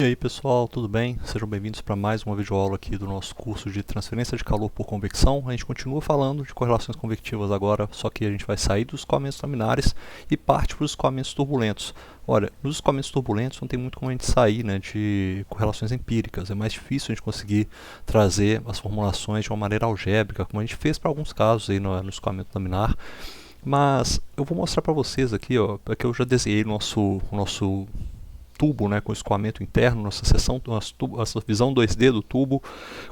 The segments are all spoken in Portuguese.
E aí pessoal, tudo bem? Sejam bem-vindos para mais uma videoaula aqui do nosso curso de transferência de calor por convecção. A gente continua falando de correlações convectivas agora, só que a gente vai sair dos escoamentos laminares e parte para os escoamentos turbulentos. Olha, nos escoamentos turbulentos não tem muito como a gente sair, né, de correlações empíricas. É mais difícil a gente conseguir trazer as formulações de uma maneira algébrica, como a gente fez para alguns casos aí no escoamento laminar. Mas eu vou mostrar para vocês aqui, ó, que eu já desenhei o nosso tubo, né, com escoamento interno, nossa visão 2D do tubo,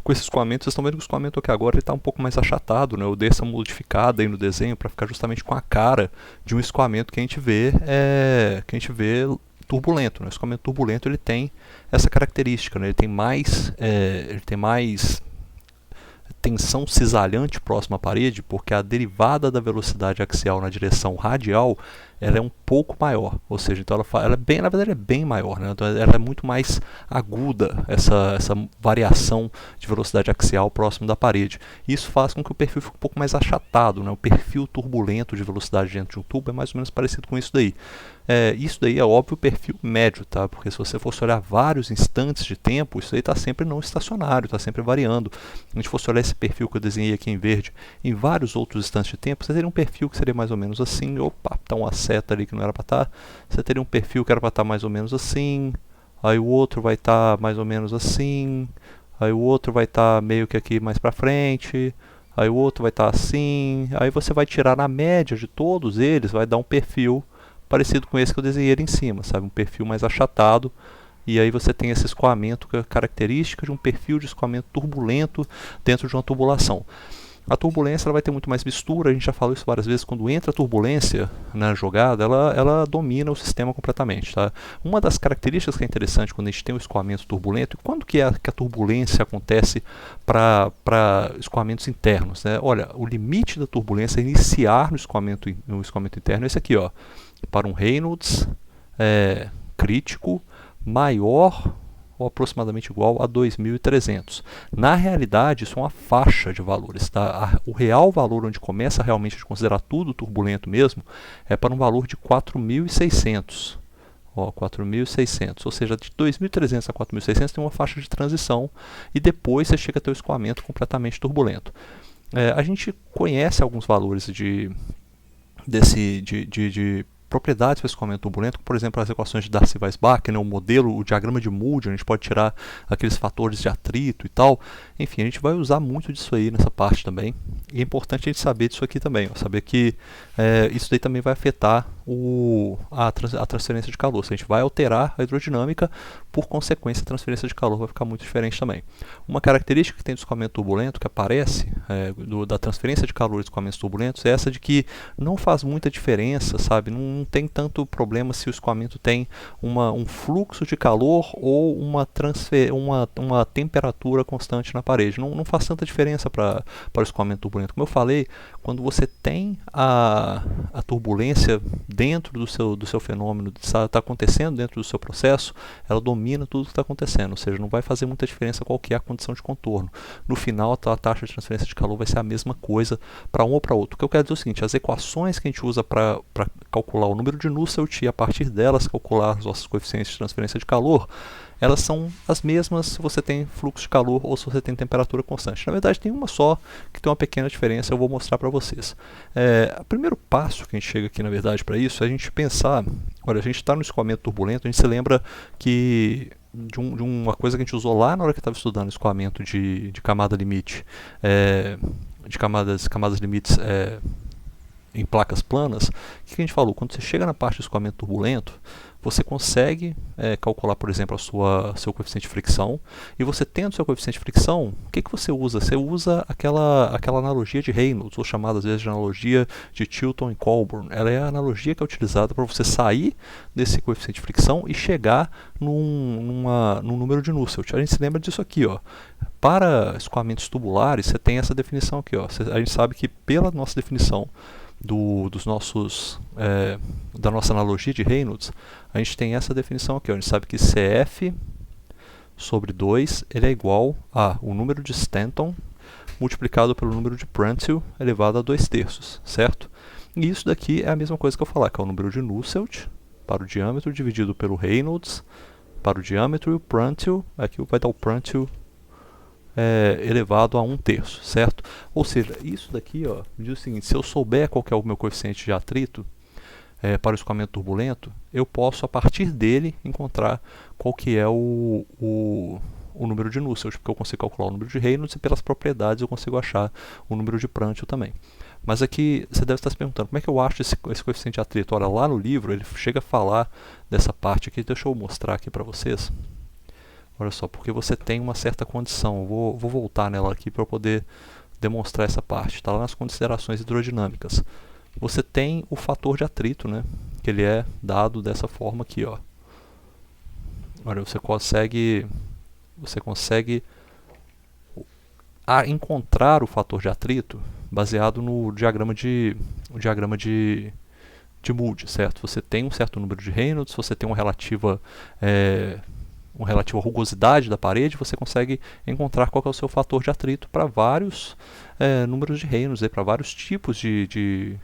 com esse escoamento. Vocês estão vendo que o escoamento aqui agora está um pouco mais achatado, né? Eu dei essa modificada aí no desenho para ficar justamente com a cara de um escoamento que a gente vê, turbulento, né? O escoamento turbulento ele tem essa característica, né? Ele tem mais tensão cisalhante próxima à parede, porque a derivada da velocidade axial na direção radial ela é um pouco maior, ou seja, então ela é bem, na verdade, é bem maior, né? Então ela é muito mais aguda, essa variação de velocidade axial próximo da parede. Isso faz com que o perfil fique um pouco mais achatado, né? O perfil turbulento de velocidade dentro de um tubo é mais ou menos parecido com isso daí. Isso daí é óbvio o perfil médio, tá? Porque se você fosse olhar vários instantes de tempo, isso aí está sempre não estacionário, está sempre variando. Se a gente fosse olhar esse perfil que eu desenhei aqui em verde em vários outros instantes de tempo, você teria um perfil que seria mais ou menos assim. Opa, tá uma seta ali que não era para estar. Você teria um perfil que era para estar mais ou menos assim. Aí o outro vai estar mais ou menos assim. Aí o outro vai estar meio que aqui mais para frente. Aí o outro vai estar assim. Aí você vai tirar na média de todos eles, vai dar um perfil parecido com esse que eu desenhei ali em cima, sabe? Um perfil mais achatado. E aí você tem esse escoamento, que é característica de um perfil de escoamento turbulento dentro de uma tubulação. A turbulência ela vai ter muito mais mistura, a gente já falou isso várias vezes, quando entra a turbulência na jogada, ela domina o sistema completamente. Tá? Uma das características que é interessante quando a gente tem o escoamento turbulento, e quando que a turbulência acontece para escoamentos internos? Né? Olha, o limite da turbulência iniciar no escoamento interno é esse aqui, ó, para um Reynolds crítico maior ou aproximadamente igual a 2.300. Na realidade, isso é uma faixa de valores. Tá? O real valor onde começa realmente a considerar tudo turbulento mesmo é para um valor de 4.600. 4.600, ou seja, de 2.300 a 4.600 tem uma faixa de transição e depois você chega a ter o escoamento completamente turbulento. A gente conhece alguns valores de propriedades para escoamento turbulento, por exemplo, as equações de Darcy-Weisbach, né, o modelo, o diagrama de Moody, a gente pode tirar aqueles fatores de atrito e tal. Enfim, a gente vai usar muito disso aí nessa parte também. E é importante a gente saber disso aqui também, saber que isso daí também vai afetar a transferência de calor. Se a gente vai alterar a hidrodinâmica, por consequência a transferência de calor vai ficar muito diferente também. Uma característica que tem do escoamento turbulento, que aparece da transferência de calor dos escoamentos turbulentos, é essa de que não faz muita diferença, sabe? Não tem tanto problema se o escoamento tem um fluxo de calor ou uma temperatura constante na parede. Não faz tanta diferença para o escoamento turbulento. Como eu falei, quando você tem a turbulência dentro do seu fenômeno, está acontecendo dentro do seu processo, ela domina tudo que está acontecendo, ou seja, não vai fazer muita diferença qual que é a condição de contorno. No final, a taxa de transferência de calor vai ser a mesma coisa para um ou para outro. O que eu quero dizer é o seguinte, as equações que a gente usa para calcular o número de Nusselt e a partir delas calcular os nossos coeficientes de transferência de calor, elas são as mesmas se você tem fluxo de calor ou se você tem temperatura constante. Na verdade, tem uma só que tem uma pequena diferença, eu vou mostrar para vocês. O primeiro passo que a gente chega aqui, na verdade, para isso, é a gente pensar, olha, a gente está no escoamento turbulento, a gente se lembra que de uma coisa que a gente usou lá na hora que estava estudando escoamento de camada limite, de camadas limites em placas planas. O que a gente falou? Quando você chega na parte do escoamento turbulento, você consegue calcular, por exemplo, seu coeficiente de fricção, e você tendo seu coeficiente de fricção, o que você usa? Você usa aquela analogia de Reynolds, ou chamada às vezes de analogia de Chilton e Colburn. Ela é a analogia que é utilizada para você sair desse coeficiente de fricção e chegar num número de Nusselt. A gente se lembra disso aqui, ó. Para escoamentos tubulares, você tem essa definição aqui, ó. A gente sabe que pela nossa definição da nossa analogia de Reynolds, a gente tem essa definição aqui, ó. A gente sabe que CF sobre 2 ele é igual a o número de Stanton multiplicado pelo número de Prandtl elevado a 2/3, certo? E isso daqui é a mesma coisa que eu falar, que é o número de Nusselt para o diâmetro dividido pelo Reynolds para o diâmetro, e o Prandtl, aqui vai dar o Prandtl elevado a 1/3, certo? Ou seja, isso daqui ó, diz o seguinte: se eu souber qual que é o meu coeficiente de atrito para o escoamento turbulento, eu posso, a partir dele, encontrar qual que é o número de Nusselt, porque eu consigo calcular o número de Reynolds e pelas propriedades eu consigo achar o número de Prandtl também. Mas aqui você deve estar se perguntando, como é que eu acho esse coeficiente de atrito? Olha, lá no livro ele chega a falar dessa parte aqui, deixa eu mostrar aqui para vocês. Olha só, porque você tem uma certa condição, vou voltar nela aqui para eu poder demonstrar essa parte. Está lá nas considerações hidrodinâmicas. Você tem o fator de atrito, né? Que ele é dado dessa forma aqui, ó. Olha, você consegue encontrar o fator de atrito baseado no diagrama de Moody, certo? Você tem um certo número de Reynolds, você tem uma relativa rugosidade da parede, você consegue encontrar qual que é o seu fator de atrito para vários números de Reynolds, para vários tipos de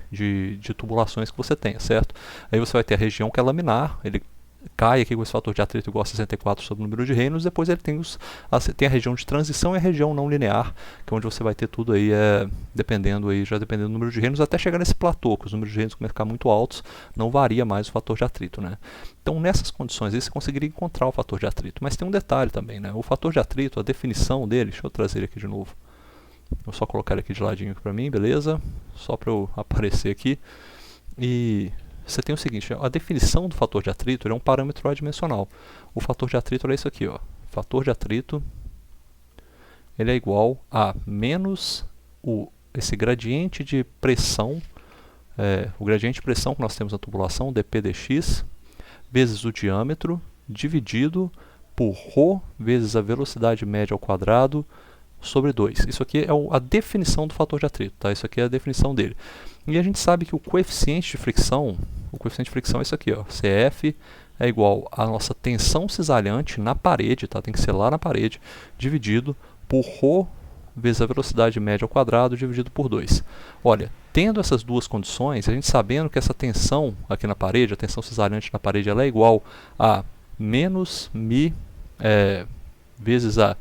tubulações que você tenha, certo? Aí você vai ter a região que é laminar, ele cai aqui com esse fator de atrito igual a 64 sobre o número de Reynolds, depois ele tem a região de transição e a região não linear, que é onde você vai ter tudo aí, dependendo do número de Reynolds, até chegar nesse platô, que os números de Reynolds começam a ficar muito altos, não varia mais o fator de atrito, né? Então, nessas condições aí, você conseguiria encontrar o fator de atrito, mas tem um detalhe também, né? O fator de atrito, a definição dele, deixa eu trazer ele aqui de novo, vou só colocar ele aqui de ladinho para mim, beleza? Só para eu aparecer aqui, e você tem o seguinte, a definição do fator de atrito é um parâmetro adimensional. O fator de atrito é isso aqui, ó. Fator de atrito ele é igual a menos esse gradiente de pressão, o gradiente de pressão que nós temos na tubulação, dp dx, vezes o diâmetro, dividido por ρ vezes a velocidade média ao quadrado, sobre 2. Isso aqui é a definição do fator de atrito, tá? Isso aqui é a definição dele. E a gente sabe que o coeficiente de fricção é isso aqui, ó. CF é igual à nossa tensão cisalhante na parede, tá? Tem que ser lá na parede, dividido por ρ vezes a velocidade média ao quadrado, dividido por 2. Olha, tendo essas duas condições, a gente sabendo que essa tensão aqui na parede, a tensão cisalhante na parede, ela é igual a menos μ vezes a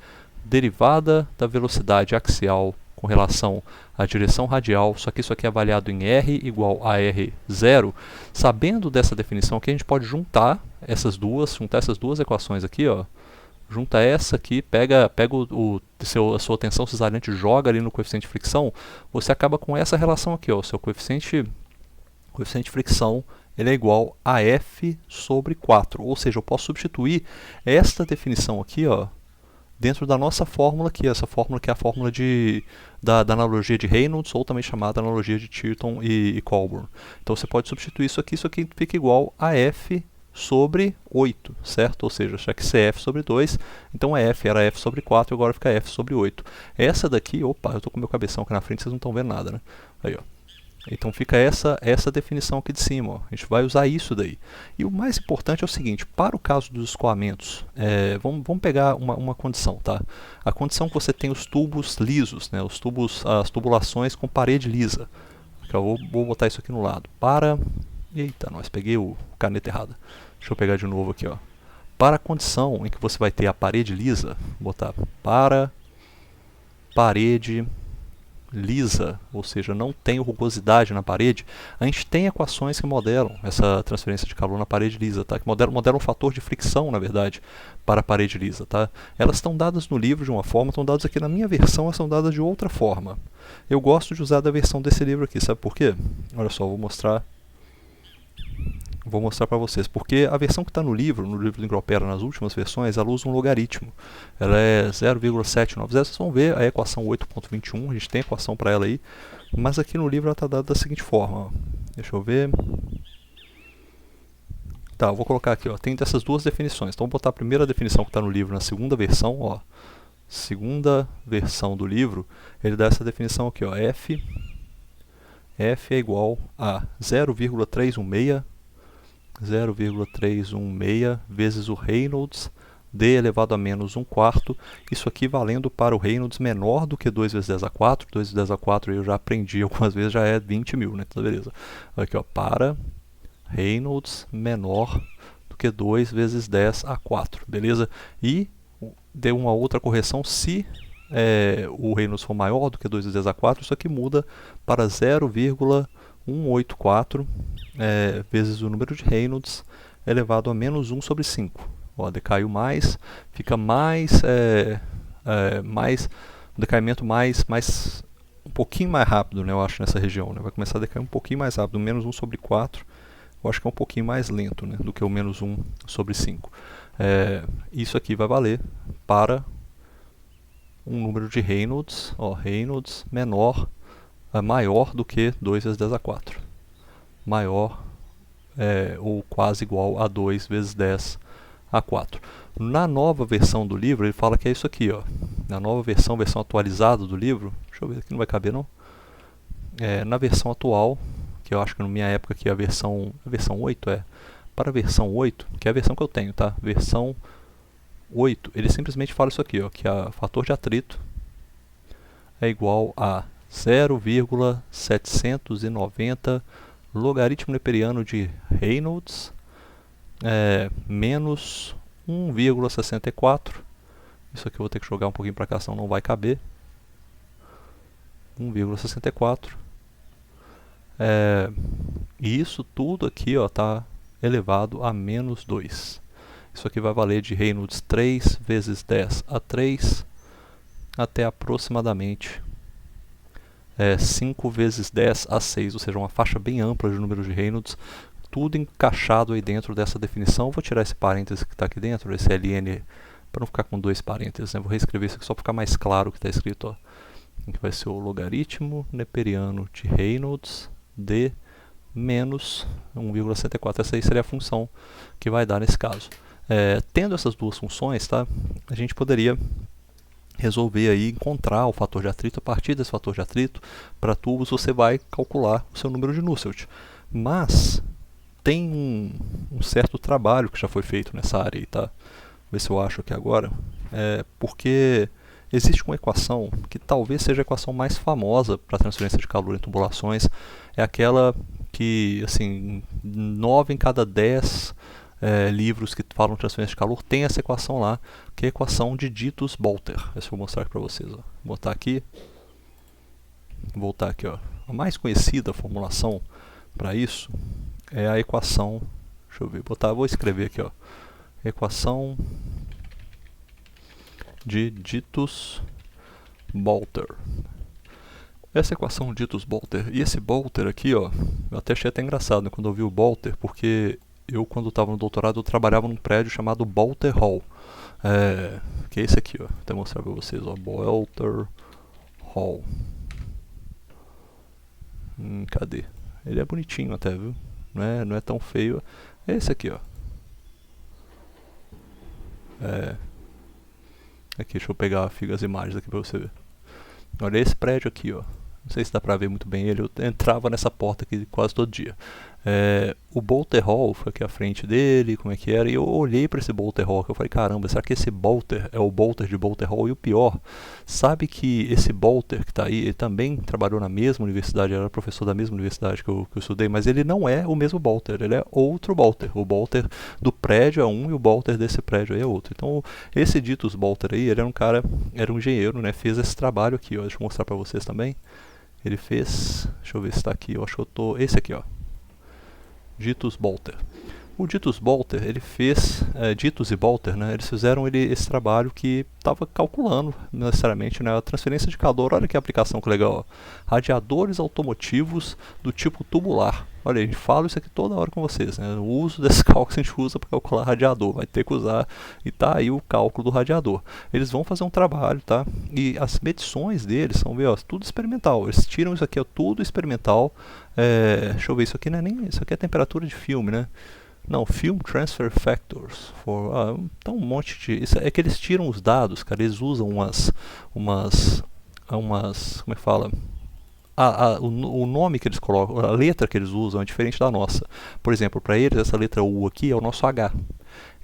derivada da velocidade axial com relação à direção radial, só que isso aqui é avaliado em R igual a R0. Sabendo dessa definição aqui, a gente pode juntar essas duas equações aqui, ó. Junta essa aqui, pega a sua tensão cisalhante, joga ali no coeficiente de fricção, você acaba com essa relação aqui, ó. O seu coeficiente de fricção ele é igual a F sobre 4, ou seja, eu posso substituir esta definição aqui, ó, dentro da nossa fórmula aqui, essa fórmula que é a fórmula da analogia de Reynolds, ou também chamada analogia de Chilton e Colburn. Então você pode substituir isso aqui fica igual a F sobre 8, certo? Ou seja, já que CF sobre 2, então F era F sobre 4 e agora fica F sobre 8. Essa daqui, opa, eu estou com meu cabeção aqui na frente, vocês não estão vendo nada, né? Aí, ó. Então fica essa definição aqui de cima, ó. A gente vai usar isso daí. E o mais importante é o seguinte, para o caso dos escoamentos, vamos pegar uma condição, tá? A condição que você tem os tubos lisos, né? As tubulações com parede lisa. Eu vou botar isso aqui no lado. Eita, nós peguei o caneta errada. Deixa eu pegar de novo aqui, ó. Para a condição em que você vai ter a parede lisa, vou botar para parede lisa, ou seja, não tem rugosidade na parede, a gente tem equações que modelam essa transferência de calor na parede lisa, tá? Que modelam um fator de fricção, na verdade, para a parede lisa, tá? Elas estão dadas no livro de uma forma, estão dadas aqui na minha versão, elas são dadas de outra forma. Eu gosto de usar da versão desse livro aqui, sabe por quê? Olha só, vou mostrar para vocês, porque a versão que está no livro do Ingropera, nas últimas versões, ela usa um logaritmo. Ela é 0,790. Vocês vão ver a equação 8.21, a gente tem a equação para ela aí, mas aqui no livro ela está dada da seguinte forma, ó. Deixa eu ver. Tá, eu vou colocar aqui, ó, tem dessas duas definições. Então vou botar a primeira definição que está no livro na segunda versão, ó. Segunda versão do livro, ele dá essa definição aqui, ó, F é igual a 0,316 vezes o Reynolds d elevado a menos 1/4, isso aqui valendo para o Reynolds menor do que 2 vezes 10 a 4, 2 vezes 10 a 4 eu já aprendi algumas vezes, já é 20.000, né? Então beleza. Aqui, ó, para Reynolds menor do que 2 vezes 10 a 4, beleza? E deu uma outra correção, se o Reynolds for maior do que 2 vezes 10 a 4, isso aqui muda para 0,184 vezes o número de Reynolds elevado a menos 1 sobre 5. Ó, decaiu mais, fica mais, um decaimento mais um pouquinho mais rápido, né, eu acho, nessa região, né? Vai começar a decair um pouquinho mais rápido. O menos 1 sobre 4, eu acho que é um pouquinho mais lento, né, do que o menos 1 sobre 5. Isso aqui vai valer para um número de Reynolds, ó, Reynolds maior do que 2 vezes 10 a 4. Maior ou quase igual a 2 vezes 10 a 4. Na nova versão do livro, ele fala que é isso aqui, ó. Na nova versão atualizada do livro, deixa eu ver aqui, não vai caber não. Na versão atual, que eu acho que na minha época aqui a versão 8 para a versão 8, que é a versão que eu tenho, tá? Versão 8, ele simplesmente fala isso aqui, ó, que o fator de atrito é igual a 0,790 logaritmo neperiano de Reynolds menos 1,64. Isso aqui eu vou ter que jogar um pouquinho para cá, senão não vai caber. 1,64. E isso tudo aqui está elevado a menos 2. Isso aqui vai valer de Reynolds 3 vezes 10 a 3 até aproximadamente 5 vezes 10 a 6, ou seja, uma faixa bem ampla de número de Reynolds, tudo encaixado aí dentro dessa definição. Vou tirar esse parêntese que está aqui dentro, esse LN, para não ficar com dois parênteses, né? Vou reescrever isso aqui só para ficar mais claro o que está escrito, ó. Que vai ser o logaritmo neperiano de Reynolds de menos 1,64. Essa aí seria a função que vai dar nesse caso. Tendo essas duas funções, tá, a gente poderia resolver aí, encontrar o fator de atrito. A partir desse fator de atrito, para tubos você vai calcular o seu número de Nusselt. Mas tem um certo trabalho que já foi feito nessa área aí, tá? Vou ver se eu acho aqui agora. Porque existe uma equação que talvez seja a equação mais famosa para transferência de calor em tubulações. É aquela que, assim, 9 em cada 10 livros que falam de transferência de calor tem essa equação lá, que é a equação de Ditus-Boelter. Deixa eu mostrar aqui para vocês. Ó. Vou botar aqui. Voltar aqui, ó. A mais conhecida formulação para isso é a equação. Deixa eu ver, vou escrever aqui, ó. Equação de Ditus-Boelter. Essa equação Ditus-Boelter, e esse Boelter aqui, ó, eu até achei até engraçado, né, quando eu vi o Boelter, porque eu, quando estava no doutorado, eu trabalhava num prédio chamado Boelter Hall, que é esse aqui, ó, vou até mostrar para vocês, ó, Boelter Hall. Cadê? Ele é bonitinho até, viu? Não é tão feio. É esse aqui, ó. Aqui, deixa eu pegar as imagens aqui para você ver. Olha esse prédio aqui, ó. Não sei se dá pra ver muito bem ele. Eu entrava nessa porta aqui quase todo dia. O Boelter Hall foi aqui à frente dele, como é que era. E eu olhei para esse Boelter Hall, que eu falei, caramba, será que esse Boelter é o Boelter de Boelter Hall? E o pior, sabe que esse Boelter que está aí, ele também trabalhou na mesma universidade, era professor da mesma universidade que eu estudei, mas ele não é o mesmo Boelter, ele é outro Boelter. O Boelter do prédio é um e o Boelter desse prédio aí é outro. Então, esse Ditus-Boelter aí, ele era um engenheiro, né? Fez esse trabalho aqui, ó. Deixa eu mostrar para vocês também. Ele fez, deixa eu ver se está aqui, eu acho que eu tô, esse aqui, ó. Ditus-Boelter. O Ditus-Boelter, ele fez, Ditus e Boelter, né, eles fizeram esse trabalho que estava calculando necessariamente, né, a transferência de calor. Olha que aplicação que legal, ó. Radiadores automotivos do tipo tubular. Olha, a gente fala isso aqui toda hora com vocês, né? O uso desse cálculo que a gente usa para calcular radiador, vai ter que usar, e tá aí o cálculo do radiador. Eles vão fazer um trabalho, tá? E as medições deles são, ó, tudo experimental. Eles tiram isso aqui, ó, tudo experimental. Deixa eu ver, isso aqui não é nem, isso aqui é temperatura de filme, né? Não, Film Transfer Factors. Então um monte de... Isso é que eles tiram os dados, cara. Eles usam umas como é que fala? O nome que eles colocam, a letra que eles usam é diferente da nossa. Por exemplo, para eles essa letra U aqui é o nosso H.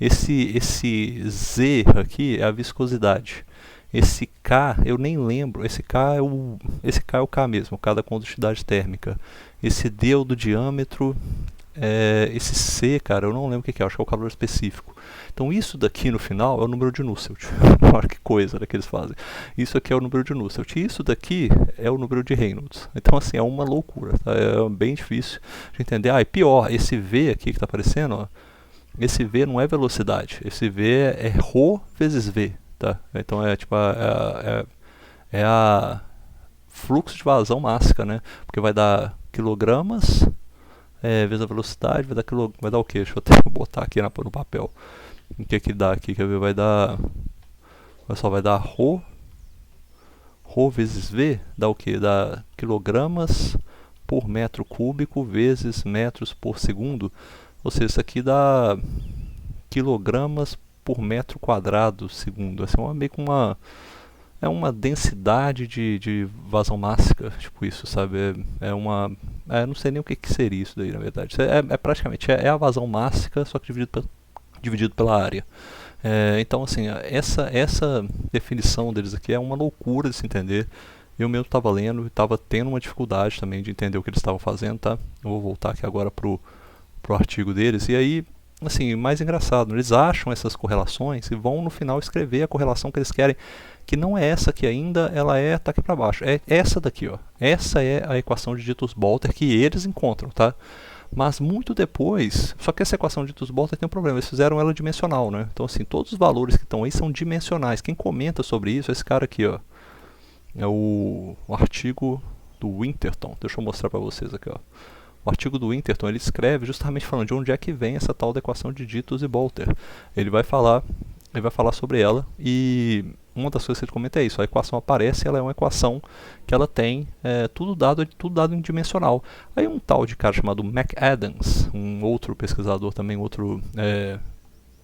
Esse Z aqui é a viscosidade. Esse K, eu nem lembro, esse K é o K mesmo, o K da condutividade térmica. Esse D é o do diâmetro, esse C, cara, eu não lembro o que é, acho que é o calor específico. Então isso daqui no final é o número de Nusselt. Olha que coisa, né, que eles fazem. Isso aqui é o número de Nusselt. E isso daqui é o número de Reynolds. Então assim, é uma loucura, tá? É bem difícil de entender. E pior, esse V aqui que está aparecendo, ó, esse V não é velocidade. Esse V é ρ vezes V, tá? Então é tipo a fluxo de vazão mássica, né? Porque vai dar quilogramas vezes a velocidade, vai dar o quê? Deixa eu até botar aqui no papel. O que dá aqui? Quer ver? Vai dar ρ vezes V, dá o quê? Dá quilogramas por metro cúbico vezes metros por segundo. Ou seja, isso aqui dá quilogramas por metro quadrado segundo. Essa é meio que uma densidade de vazão mássica, tipo isso, sabe? Não sei nem o que seria isso daí, na verdade. Isso praticamente a vazão mássica, só que dividido pela área. Então, assim, essa definição deles aqui é uma loucura de se entender. Eu mesmo estava lendo e estava tendo uma dificuldade também de entender o que eles estavam fazendo, tá? Eu vou voltar aqui agora pro artigo deles. E aí, assim, mais engraçado, eles acham essas correlações e vão no final escrever a correlação que eles querem, que não é essa aqui ainda, ela tá aqui para baixo. É essa daqui, ó. Essa é a equação de Dittus-Bolter que eles encontram, tá? Mas muito depois, só que essa equação de Dittus-Bolter tem um problema, eles fizeram ela dimensional, né? Então assim, todos os valores que estão aí são dimensionais. Quem comenta sobre isso é esse cara aqui, ó. É o artigo do Winterton. Deixa eu mostrar para vocês aqui, ó. O artigo do Winterton, ele escreve justamente falando de onde é que vem essa tal da equação de Dittus e Bolter. Ele vai falar sobre ela, e uma das coisas que ele comenta é isso: a equação aparece, ela é uma equação que ela tem tudo dado em dimensional. Aí um tal de cara chamado McAdams, um outro pesquisador também, outro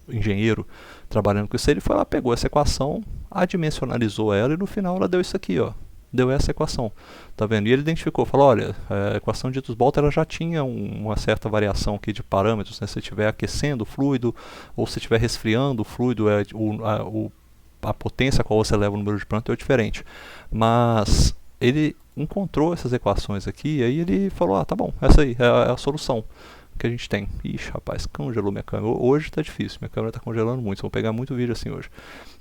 engenheiro trabalhando com isso, ele foi lá, pegou essa equação, adimensionalizou ela e no final ela deu isso aqui, ó. Deu essa equação, tá vendo? E ele identificou, falou, olha, a equação de Dittus-Bolter ela já tinha uma certa variação aqui de parâmetros, né? Se você estiver aquecendo o fluido ou se estiver resfriando o fluido, a potência a qual você leva o número de Prandtl é diferente. Mas ele encontrou essas equações aqui e aí ele falou, tá bom, essa aí é a solução que a gente tem. Ixi, rapaz, congelou minha câmera. Hoje tá difícil, minha câmera tá congelando muito, vou pegar muito vídeo assim hoje.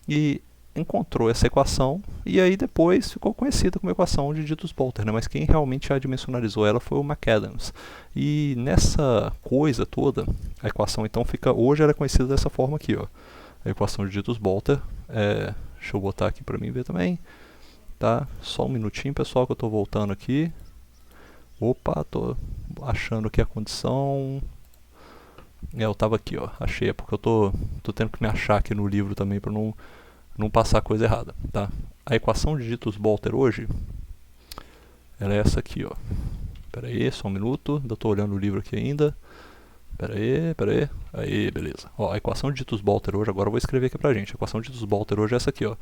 E encontrou essa equação e aí depois ficou conhecida como equação de Dittus-Bolter, né? Mas quem realmente adimensionalizou ela foi o McAdams. E nessa coisa toda, a equação então hoje ela é conhecida dessa forma aqui, ó. A equação de Dittus-Bolter, deixa eu botar aqui para mim ver também, tá? Só um minutinho, pessoal, que eu estou voltando aqui. Opa, tô achando aqui a condição. Eu estava aqui, ó, achei, porque eu tô tendo que me achar aqui no livro também para não passar coisa errada, tá? A equação de Dittus-Bolter hoje, ela é essa aqui, ó. Pera aí, só um minuto, ainda estou olhando o livro aqui ainda. Pera aí, aí, beleza. Ó, a equação de Dittus-Bolter hoje, agora eu vou escrever aqui pra gente. A equação de Dittus-Bolter hoje é essa aqui, ó.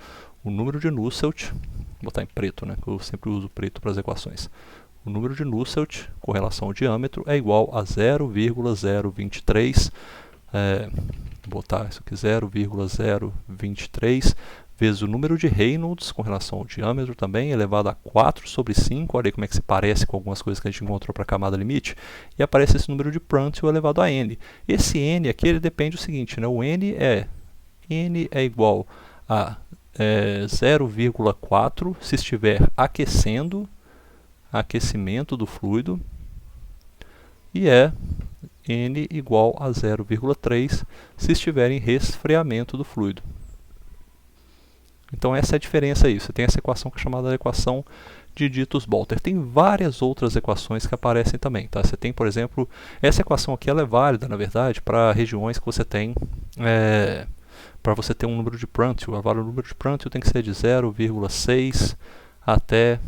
O número de Nusselt, vou botar em preto, né, que eu sempre uso preto para as equações. O número de Nusselt com relação ao diâmetro é igual a 0,023, vou botar isso aqui, 0,023 vezes o número de Reynolds com relação ao diâmetro também, elevado a 4 sobre 5, olha aí como é que se parece com algumas coisas que a gente encontrou para a camada limite, e aparece esse número de Prandtl elevado a n. Esse n aqui, ele depende do seguinte, né? O n é igual a 0,4 se estiver aquecimento do fluido, e n igual a 0,3 se estiver em resfriamento do fluido. Então essa é a diferença aí. Você tem essa equação que é chamada de equação de Dittus-Bolter. Tem várias outras equações que aparecem também, tá? Você tem, por exemplo, essa equação aqui, ela é válida, na verdade, para regiões que você tem, para você ter um número de Prandtl. O número de Prandtl tem que ser de 0,6 até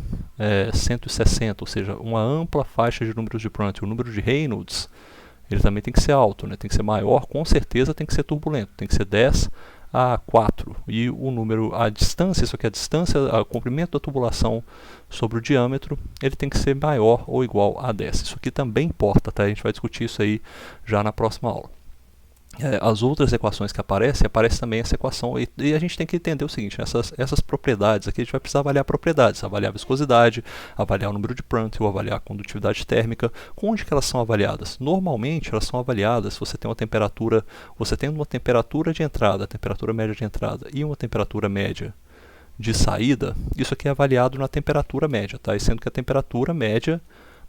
160, ou seja, uma ampla faixa de números de Prandtl. O número de Reynolds, ele também tem que ser alto, né? Tem que ser maior, com certeza tem que ser turbulento, tem que ser 10 a 4. E o número, a distância, isso aqui é a distância, o comprimento da tubulação sobre o diâmetro, ele tem que ser maior ou igual a 10. Isso aqui também importa, tá? A gente vai discutir isso aí já na próxima aula. as outras equações que aparecem também essa equação, e a gente tem que entender o seguinte, né? essas propriedades aqui, a gente vai precisar avaliar propriedades, avaliar a viscosidade, avaliar o número de Prandtl, avaliar a condutividade térmica. Onde que elas são avaliadas? Normalmente elas são avaliadas se você tem uma temperatura de entrada, temperatura média de entrada e uma temperatura média de saída. Isso aqui é avaliado na temperatura média, tá? E sendo que a temperatura média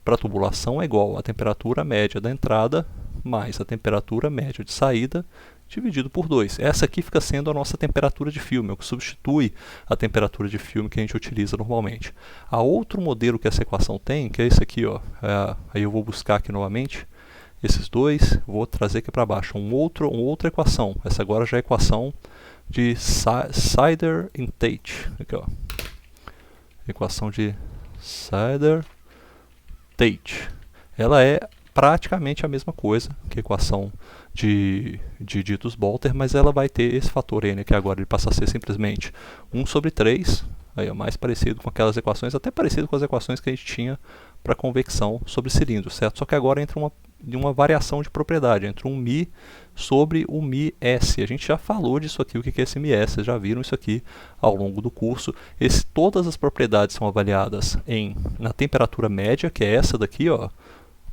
para a tubulação é igual à temperatura média da entrada mais a temperatura média de saída dividido por 2. Essa aqui fica sendo a nossa temperatura de filme, o que substitui a temperatura de filme que a gente utiliza normalmente. Há outro modelo que essa equação tem, que é esse aqui, ó. Aí eu vou buscar aqui novamente esses dois, vou trazer aqui para baixo uma outra equação. Essa agora já é a equação de Sider e Tate. Aqui, ó. Equação de Sider-Tate. Ela é praticamente a mesma coisa que a equação de Ditus-Boelter, mas ela vai ter esse fator n, que agora ele passa a ser simplesmente 1/3, aí é mais parecido com aquelas equações, até parecido com as equações que a gente tinha para convecção sobre cilindro, certo? Só que agora entra uma variação de propriedade, entre um μ sobre o μs. A gente já falou disso aqui, o que é esse μs, vocês já viram isso aqui ao longo do curso. Todas as propriedades são avaliadas na temperatura média, que é essa daqui, ó.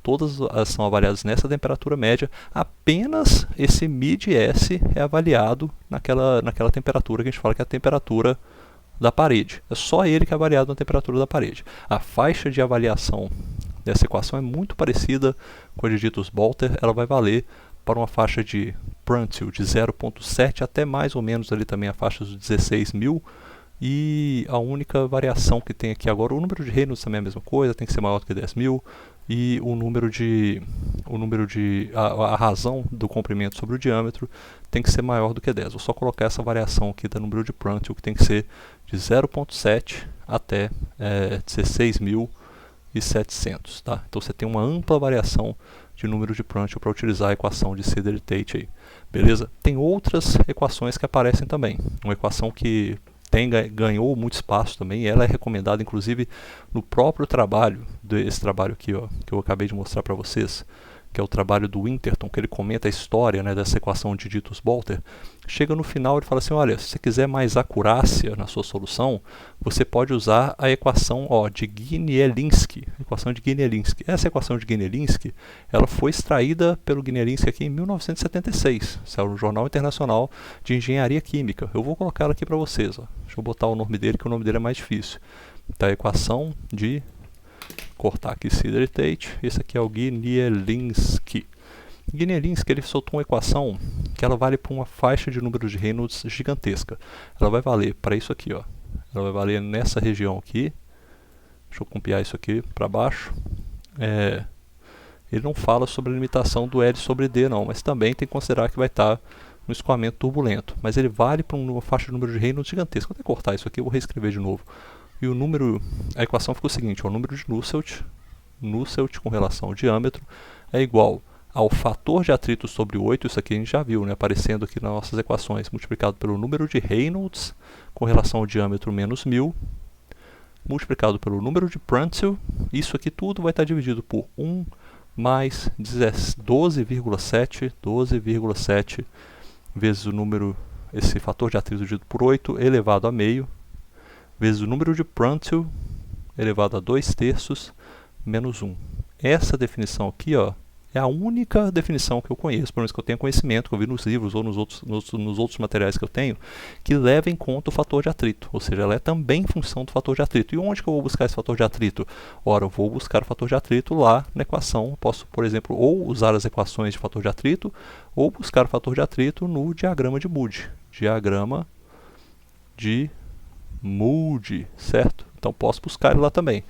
Todas elas são avaliadas nessa temperatura média, apenas esse μ de S é avaliado naquela temperatura que a gente fala que é a temperatura da parede. É só ele que é avaliado na temperatura da parede. A faixa de avaliação dessa equação é muito parecida com a de Ditus-Boelter, ela vai valer para uma faixa de Prandtl de 0,7 até mais ou menos ali também a faixa dos 16.000. E a única variação que tem aqui agora, o número de Reynolds também é a mesma coisa, tem que ser maior do que 10.000, e a razão do comprimento sobre o diâmetro tem que ser maior do que 10. Vou só colocar essa variação aqui do número de Prandtl, que tem que ser de 0,7 até 16.700, tá? Então você tem uma ampla variação de número de Prandtl para utilizar a equação de Sider e Tate aí, beleza? Tem outras equações que aparecem também, uma equação que ganhou muito espaço também, e ela é recomendada inclusive no próprio trabalho, esse trabalho aqui, ó, que eu acabei de mostrar para vocês, que é o trabalho do Winterton, que ele comenta a história, né, dessa equação de Ditus-Boelter. Chega no final e fala assim, olha, se você quiser mais acurácia na sua solução, você pode usar a equação de Gnielinski. Essa equação de Gnielinski, ela foi extraída pelo Gnielinski aqui em 1976, saiu no Jornal Internacional de Engenharia Química. Eu vou colocar ela aqui para vocês, ó. Deixa eu botar o nome dele, que o nome dele é mais difícil. Então, a equação de... cortar aqui Sider e Tate, esse aqui é o Gnielinski. Gnielinski, ele soltou uma equação que ela vale para uma faixa de números de Reynolds gigantesca. Ela vai valer para isso aqui, ó. Ela vai valer nessa região aqui. Deixa eu copiar isso aqui para baixo. Ele não fala sobre a limitação do L sobre D não, mas também tem que considerar que vai estar no escoamento turbulento. Mas ele vale para uma faixa de números de Reynolds gigantesca. Vou até cortar isso aqui, eu vou reescrever de novo. E a equação ficou o seguinte, o número de Nusselt com relação ao diâmetro é igual ao fator de atrito sobre 8, isso aqui a gente já viu, né, aparecendo aqui nas nossas equações, multiplicado pelo número de Reynolds com relação ao diâmetro menos 1000, multiplicado pelo número de Prandtl, isso aqui tudo vai estar dividido por 1 mais 12,7 vezes esse fator de atrito dividido por 8 elevado a meio, vezes o número de Prandtl elevado a 2/3 menos 1. Essa definição aqui, ó, é a única definição que eu conheço, pelo menos que eu tenho conhecimento, que eu vi nos livros ou nos outros materiais que eu tenho, que leva em conta o fator de atrito, ou seja, ela é também função do fator de atrito. E onde que eu vou buscar esse fator de atrito? Ora, eu vou buscar o fator de atrito lá na equação, posso, por exemplo, ou usar as equações de fator de atrito, ou buscar o fator de atrito no diagrama de Moody. Diagrama de Moody, certo? Então posso buscar ele lá também.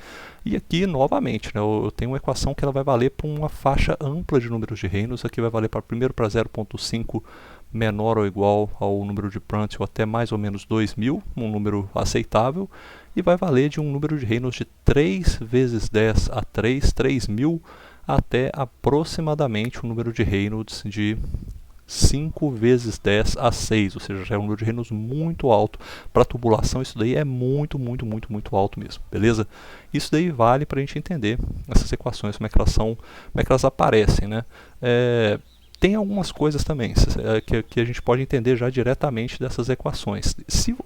E aqui, novamente, né, eu tenho uma equação que ela vai valer para uma faixa ampla de números de Reynolds. Aqui vai valer primeiro para 0,5 menor ou igual ao número de Prandtl até mais ou menos 2000, um número aceitável. E vai valer de um número de Reynolds de 3 vezes 10 a 3.000, até aproximadamente um número de Reynolds de 5 vezes 10 a 6, ou seja, já é um número de Reynolds muito alto. Para tubulação isso daí é muito alto mesmo, beleza? Isso daí vale para a gente entender essas equações, como é que elas aparecem, né? tem algumas coisas também que a gente pode entender já diretamente dessas equações.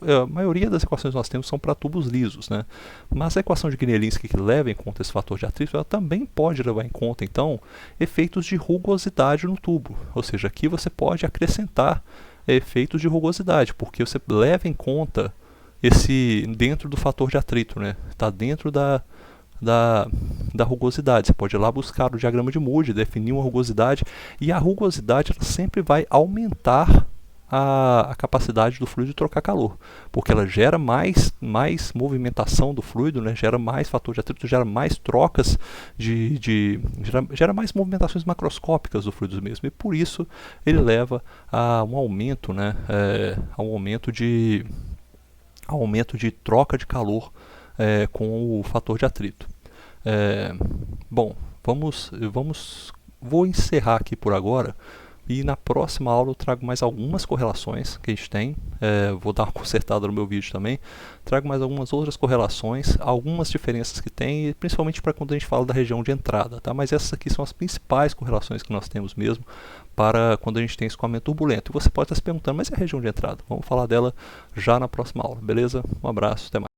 A maioria das equações que nós temos são para tubos lisos, né? Mas a equação de Gnielinski, que leva em conta esse fator de atrito, ela também pode levar em conta, então, efeitos de rugosidade no tubo. Ou seja, aqui você pode acrescentar efeitos de rugosidade, porque você leva em conta dentro do fator de atrito, né? Está dentro da rugosidade. Você pode ir lá buscar o diagrama de Moody, definir uma rugosidade, e a rugosidade ela sempre vai aumentar a capacidade do fluido de trocar calor, porque ela gera mais movimentação do fluido, né? Gera mais fator de atrito, gera mais trocas gera mais movimentações macroscópicas do fluido mesmo, e por isso ele leva a um aumento, né? A um aumento de troca de calor com o fator de atrito. Bom, vou encerrar aqui por agora, e na próxima aula eu trago mais algumas correlações que a gente tem. Vou dar uma consertada no meu vídeo também. Trago mais algumas outras correlações, algumas diferenças que tem, principalmente para quando a gente fala da região de entrada, tá? Mas essas aqui são as principais correlações que nós temos mesmo para quando a gente tem escoamento turbulento. E você pode estar se perguntando, mas e a região de entrada? Vamos falar dela já na próxima aula, beleza? Um abraço, até mais.